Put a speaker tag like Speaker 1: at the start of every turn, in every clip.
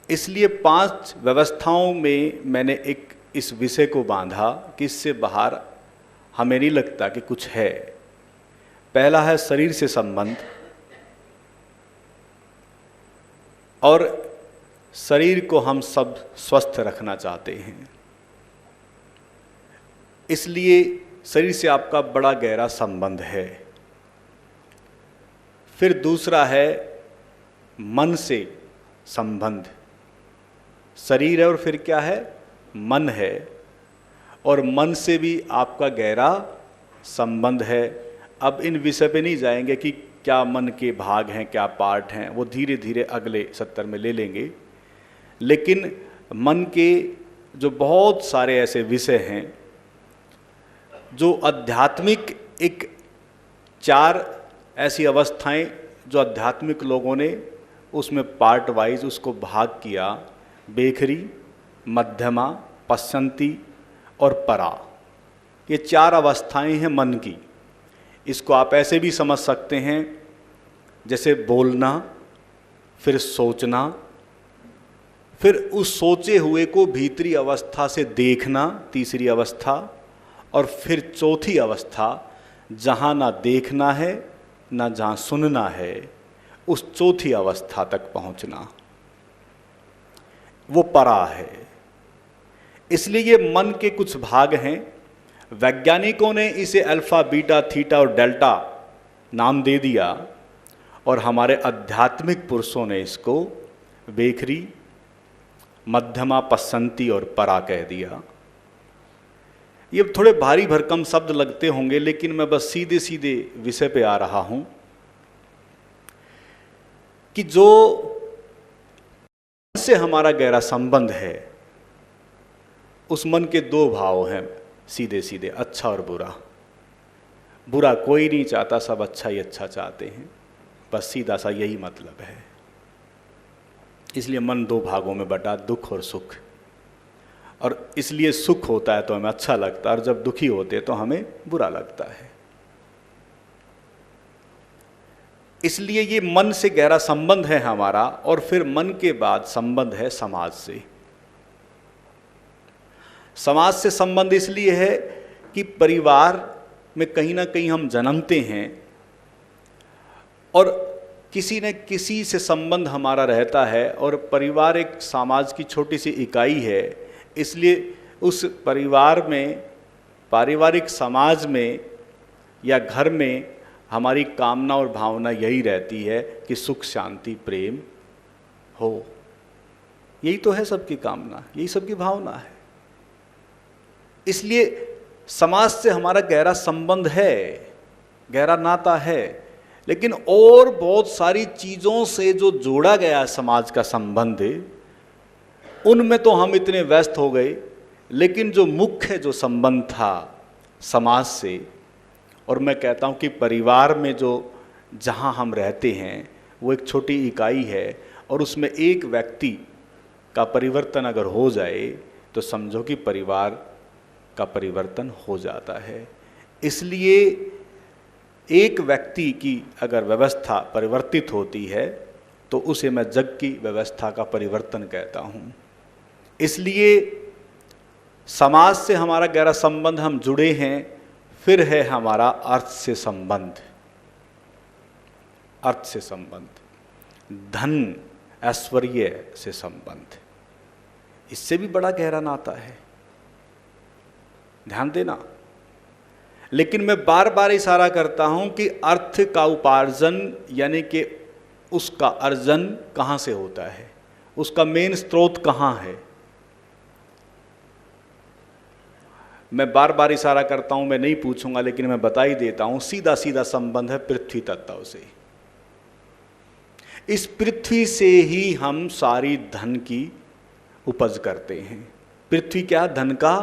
Speaker 1: इसलिए 5 व्यवस्थाओं में मैंने एक इस विषय को बांधा कि इससे बाहर हमें नहीं लगता कि कुछ है। पहला है शरीर से संबंध, और शरीर को हम सब स्वस्थ रखना चाहते हैं, इसलिए शरीर से आपका बड़ा गहरा संबंध है। फिर दूसरा है मन से संबंध। शरीर है और फिर क्या है? मन है, और मन से भी आपका गहरा संबंध है। अब इन विषय पे नहीं जाएंगे कि क्या मन के भाग हैं, क्या पार्ट हैं, वो धीरे धीरे अगले सत्र में ले लेंगे। लेकिन मन के जो बहुत सारे ऐसे विषय हैं जो आध्यात्मिक, एक 4 ऐसी अवस्थाएं जो आध्यात्मिक लोगों ने उसमें पार्ट वाइज उसको भाग किया, बेखरी, मध्यमा, पश्चंती और परा। ये 4 अवस्थाएं हैं मन की। इसको आप ऐसे भी समझ सकते हैं जैसे बोलना, फिर सोचना, फिर उस सोचे हुए को भीतरी अवस्था से देखना, तीसरी अवस्था, और फिर चौथी अवस्था जहाँ ना देखना है ना जहाँ सुनना है, उस चौथी अवस्था तक पहुँचना, वो परा है। इसलिए ये मन के कुछ भाग हैं। वैज्ञानिकों ने इसे अल्फा, बीटा, थीटा और डेल्टा नाम दे दिया, और हमारे आध्यात्मिक पुरुषों ने इसको बेखरी, मध्यमा, पश्चंती और परा कह दिया। ये थोड़े भारी भरकम शब्द लगते होंगे, लेकिन मैं बस सीधे सीधे विषय पे आ रहा हूं कि जो से हमारा गहरा संबंध है, उस मन के 2 भाव हैं सीधे सीधे, अच्छा और बुरा। बुरा कोई नहीं चाहता, सब अच्छा ही अच्छा चाहते हैं, बस सीधा सा यही मतलब है। इसलिए मन 2 भागों में बटा, दुख और सुख। और इसलिए सुख होता है तो हमें अच्छा लगता है, और जब दुखी होते तो हमें बुरा लगता है। इसलिए ये मन से गहरा संबंध है हमारा। और फिर मन के बाद संबंध है समाज से। समाज से संबंध इसलिए है कि परिवार में कहीं ना कहीं हम जन्मते हैं, और किसी न किसी से संबंध हमारा रहता है, और परिवार एक समाज की छोटी सी इकाई है। इसलिए उस परिवार में, पारिवारिक समाज में या घर में हमारी कामना और भावना यही रहती है कि सुख, शांति, प्रेम हो। यही तो है सबकी कामना, यही सबकी भावना है। इसलिए समाज से हमारा गहरा संबंध है, गहरा नाता है। लेकिन और बहुत सारी चीज़ों से जो जोड़ा गया है समाज का संबंध, उनमें तो हम इतने व्यस्त हो गए, लेकिन जो मुख्य जो संबंध था समाज से, और मैं कहता हूँ कि परिवार में जो जहाँ हम रहते हैं वो एक छोटी इकाई है, और उसमें एक व्यक्ति का परिवर्तन अगर हो जाए तो समझो कि परिवार का परिवर्तन हो जाता है। इसलिए एक व्यक्ति की अगर व्यवस्था परिवर्तित होती है तो उसे मैं जग की व्यवस्था का परिवर्तन कहता हूँ। इसलिए समाज से हमारा गहरा संबंध, हम जुड़े हैं। फिर है हमारा अर्थ से संबंध। अर्थ से संबंध, धन, ऐश्वर्य से संबंध, इससे भी बड़ा गहरा नाता है, ध्यान देना। लेकिन मैं बार बार इशारा करता हूं कि अर्थ का उपार्जन यानी कि उसका अर्जन कहां से होता है, उसका मेन स्रोत कहां है। मैं बार बार इशारा करता हूं, मैं नहीं पूछूंगा लेकिन मैं बता ही देता हूं, सीधा सीधा संबंध है पृथ्वी तत्व से। इस पृथ्वी से ही हम सारी धन की उपज करते हैं। पृथ्वी क्या? धन का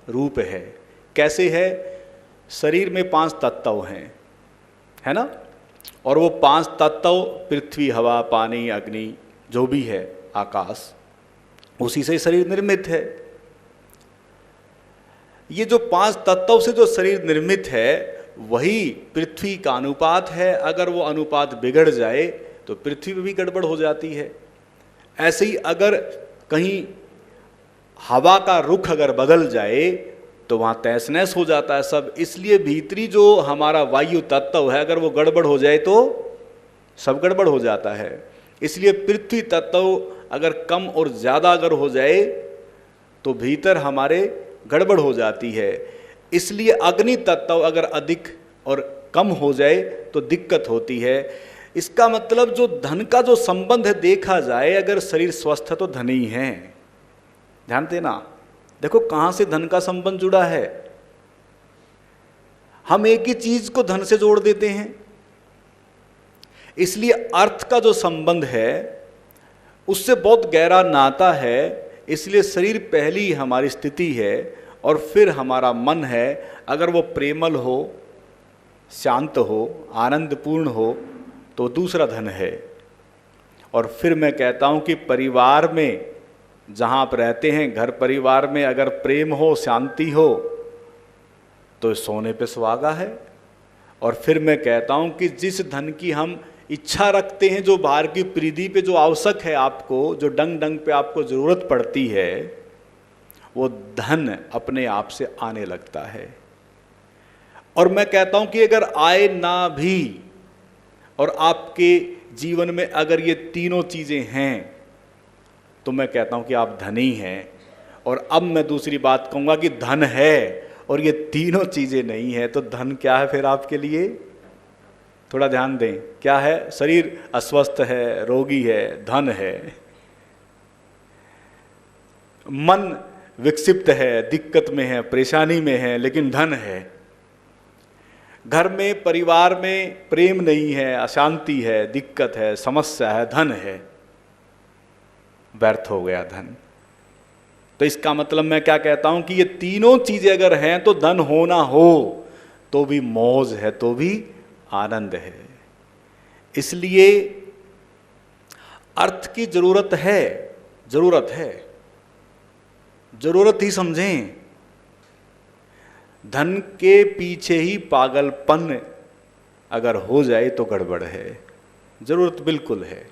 Speaker 1: रूप है। कैसे है? शरीर में 5 तत्व हैं, है ना, और वो 5 तत्व पृथ्वी, हवा, पानी, अग्नि, जो भी है, आकाश, उसी से शरीर निर्मित है। ये जो 5 तत्व से जो शरीर निर्मित है वही पृथ्वी का अनुपात है। अगर वो अनुपात बिगड़ जाए तो पृथ्वी भी गड़बड़ हो जाती है। ऐसे ही अगर कहीं हवा का रुख अगर बदल जाए तो वहाँ तहस नहस हो जाता है सब। इसलिए भीतरी जो हमारा वायु तत्व है अगर वो गड़बड़ हो जाए तो सब गड़बड़ हो जाता है। इसलिए पृथ्वी तत्व अगर कम और ज़्यादा अगर हो जाए तो भीतर हमारे गड़बड़ हो जाती है। इसलिए अग्नि तत्व अगर अधिक और कम हो जाए तो दिक्कत होती है। इसका मतलब जो धन का जो संबंध है देखा जाए, अगर शरीर स्वस्थ है तो धन ही है। ध्यान देना, देखो कहाँ से धन का संबंध जुड़ा है। हम एक ही चीज को धन से जोड़ देते हैं। इसलिए अर्थ का जो संबंध है उससे बहुत गहरा नाता है। इसलिए शरीर पहली हमारी स्थिति है और फिर हमारा मन है। अगर वो प्रेमल हो, शांत हो, आनंदपूर्ण हो तो दूसरा धन है। और फिर मैं कहता हूँ कि परिवार में जहाँ आप रहते हैं, घर परिवार में अगर प्रेम हो, शांति हो तो सोने पे सुहागा है। और फिर मैं कहता हूँ कि जिस धन की हम इच्छा रखते हैं, जो बाहर की परिधि पे जो आवश्यक है आपको, जो डंग डंग पे आपको ज़रूरत पड़ती है, वो धन अपने आप से आने लगता है। और मैं कहता हूँ कि अगर आए ना भी और आपके जीवन में अगर ये तीनों चीज़ें हैं तो मैं कहता हूँ कि आप धनी हैं। और अब मैं दूसरी बात कहूँगा कि धन है और ये तीनों चीज़ें नहीं है तो धन क्या है फिर आपके लिए? थोड़ा ध्यान दें, क्या है? शरीर अस्वस्थ है, रोगी है, धन है। मन विक्षिप्त है, दिक्कत में है, परेशानी में है, लेकिन धन है। घर में परिवार में प्रेम नहीं है, अशांति है, दिक्कत है, समस्या है, धन है, व्यर्थ हो गया धन। तो इसका मतलब मैं क्या कहता हूं कि ये तीनों चीजें अगर हैं तो धन हो ना हो तो भी मौज है, तो भी आनंद है। इसलिए अर्थ की जरूरत है, जरूरत है, जरूरत ही समझें। धन के पीछे ही पागलपन अगर हो जाए तो गड़बड़ है, जरूरत बिल्कुल है।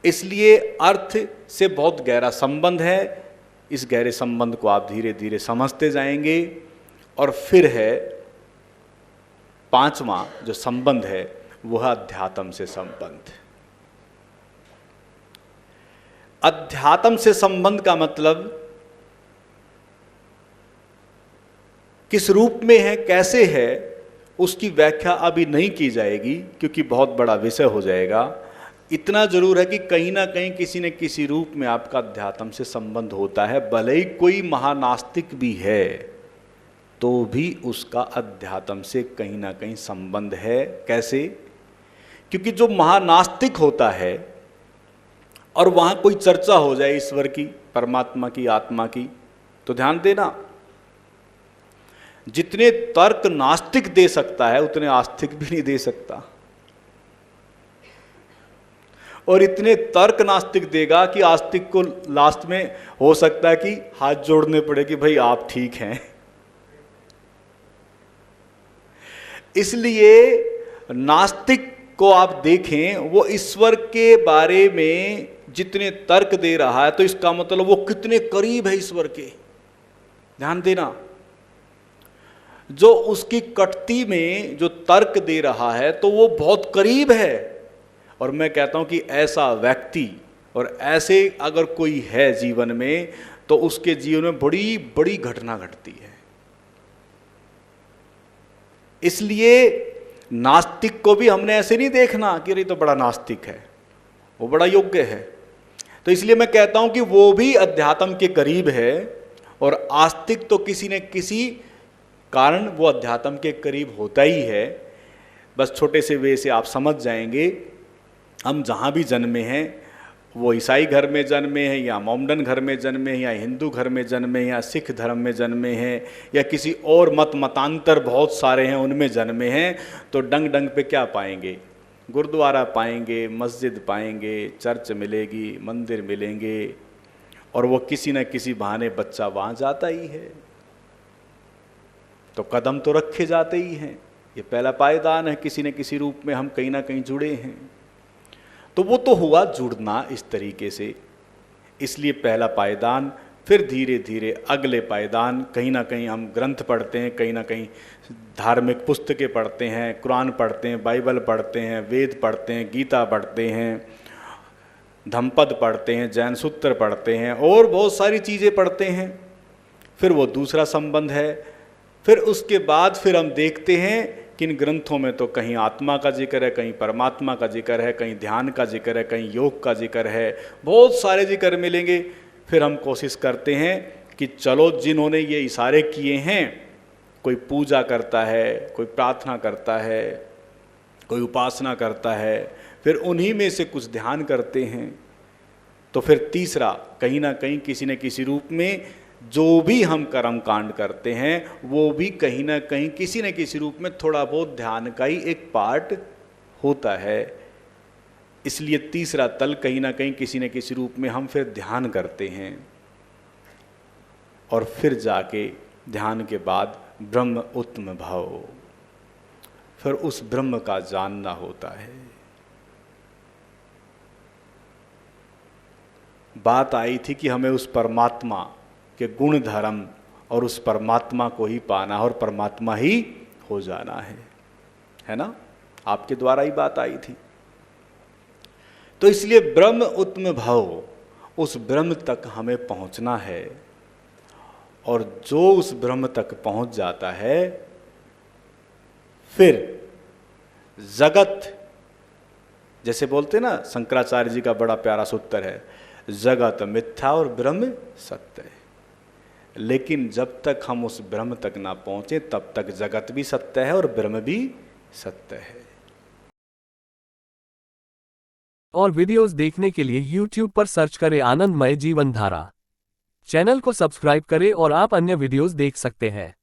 Speaker 1: इसलिए अर्थ से बहुत गहरा संबंध है। इस गहरे संबंध को आप धीरे धीरे समझते जाएंगे। और फिर है पांचवा जो संबंध है वह अध्यात्म से संबंध। अध्यात्म से संबंध का मतलब किस रूप में है, कैसे है, उसकी व्याख्या अभी नहीं की जाएगी क्योंकि बहुत बड़ा विषय हो जाएगा। इतना जरूर है कि कहीं ना कहीं किसी न किसी रूप में आपका अध्यात्म से संबंध होता है। भले ही कोई महानास्तिक भी है तो भी उसका अध्यात्म से कहीं ना कहीं संबंध है। कैसे? क्योंकि जो महानास्तिक होता है और वहाँ कोई चर्चा हो जाए ईश्वर की, परमात्मा की, आत्मा की, तो ध्यान देना, जितने तर्क नास्तिक दे सकता है उतने आस्तिक भी नहीं दे सकता। और इतने तर्क नास्तिक देगा कि आस्तिक को लास्ट में हो सकता है कि हाथ जोड़ने पड़े कि भाई आप ठीक हैं। इसलिए नास्तिक को आप देखें, वो ईश्वर के बारे में जितने तर्क दे रहा है तो इसका मतलब वो कितने करीब है ईश्वर के। ध्यान देना, जो उसकी कटती में जो तर्क दे रहा है तो वो बहुत करीब है। और मैं कहता हूं कि ऐसा व्यक्ति और ऐसे अगर कोई है जीवन में तो उसके जीवन में बड़ी बड़ी घटना घटती है। इसलिए नास्तिक को भी हमने ऐसे नहीं देखना कि अरे तो बड़ा नास्तिक है, वो बड़ा योग्य है। तो इसलिए मैं कहता हूं कि वो भी अध्यात्म के करीब है और आस्तिक तो किसी न किसी कारण वो अध्यात्म के करीब होता ही है। बस छोटे से वे से आप समझ जाएंगे, हम जहाँ भी जन्मे हैं, वो ईसाई घर में जन्मे हैं या मोमडन घर में जन्मे हैं या हिंदू घर में जन्मे हैं या सिख धर्म में जन्मे हैं या किसी और मतांतर बहुत सारे हैं उनमें जन्मे हैं, तो डंग डंग पे क्या पाएंगे? गुरुद्वारा पाएंगे, मस्जिद पाएंगे, चर्च मिलेगी, मंदिर मिलेंगे, और वो किसी न किसी बहाने बच्चा वहाँ जाता ही है। तो कदम तो रखे जाते ही हैं। ये पहला पायदान है, किसी न किसी रूप में हम कहीं ना कहीं जुड़े हैं। तो वो तो हुआ जुड़ना इस तरीके से। इसलिए पहला पायदान, फिर धीरे धीरे अगले पायदान। कहीं ना कहीं हम ग्रंथ पढ़ते हैं, कहीं ना कहीं धार्मिक पुस्तकें पढ़ते हैं, कुरान पढ़ते हैं, बाइबल पढ़ते हैं, वेद पढ़ते हैं, गीता पढ़ते हैं, धम्पद पढ़ते हैं, जैन सूत्र पढ़ते हैं और बहुत सारी चीज़ें पढ़ते हैं। फिर वो दूसरा संबंध है। फिर उसके बाद फिर हम देखते हैं कि इन ग्रंथों में तो कहीं आत्मा का जिक्र है, कहीं परमात्मा का जिक्र है, कहीं ध्यान का जिक्र है, कहीं योग का जिक्र है, बहुत सारे जिक्र मिलेंगे। फिर हम कोशिश करते हैं कि चलो जिन्होंने ये इशारे किए हैं, कोई पूजा करता है, कोई प्रार्थना करता है, कोई उपासना करता है, फिर उन्हीं में से कुछ ध्यान करते हैं। तो फिर तीसरा, कहीं ना कहीं किसी न किसी रूप में जो भी हम कर्म कांड करते हैं वो भी कहीं ना कहीं किसी न किसी रूप में थोड़ा बहुत ध्यान का ही एक पार्ट होता है। इसलिए तीसरा तल कहीं ना कहीं किसी न किसी रूप में हम फिर ध्यान करते हैं और फिर जाके ध्यान के बाद ब्रह्म उत्तम भाव, फिर उस ब्रह्म का जानना होता है। बात आई थी कि हमें उस परमात्मा के गुण धर्म और उस परमात्मा को ही पाना और परमात्मा ही हो जाना है ना? आपके द्वारा ही बात आई थी। तो इसलिए ब्रह्म उत्तम भाव, उस ब्रह्म तक हमें पहुंचना है। और जो उस ब्रह्म तक पहुंच जाता है, फिर जगत, जैसे बोलते ना, शंकराचार्य जी का बड़ा प्यारा सूत्र है, जगत मिथ्या और ब्रह्म सत्य है। लेकिन जब तक हम उस ब्रह्म तक ना पहुंचे तब तक जगत भी सत्य है और ब्रह्म भी सत्य है।
Speaker 2: और वीडियोस देखने के लिए YouTube पर सर्च करें आनंदमय जीवन धारा। चैनल को सब्सक्राइब करें और आप अन्य वीडियोस देख सकते हैं।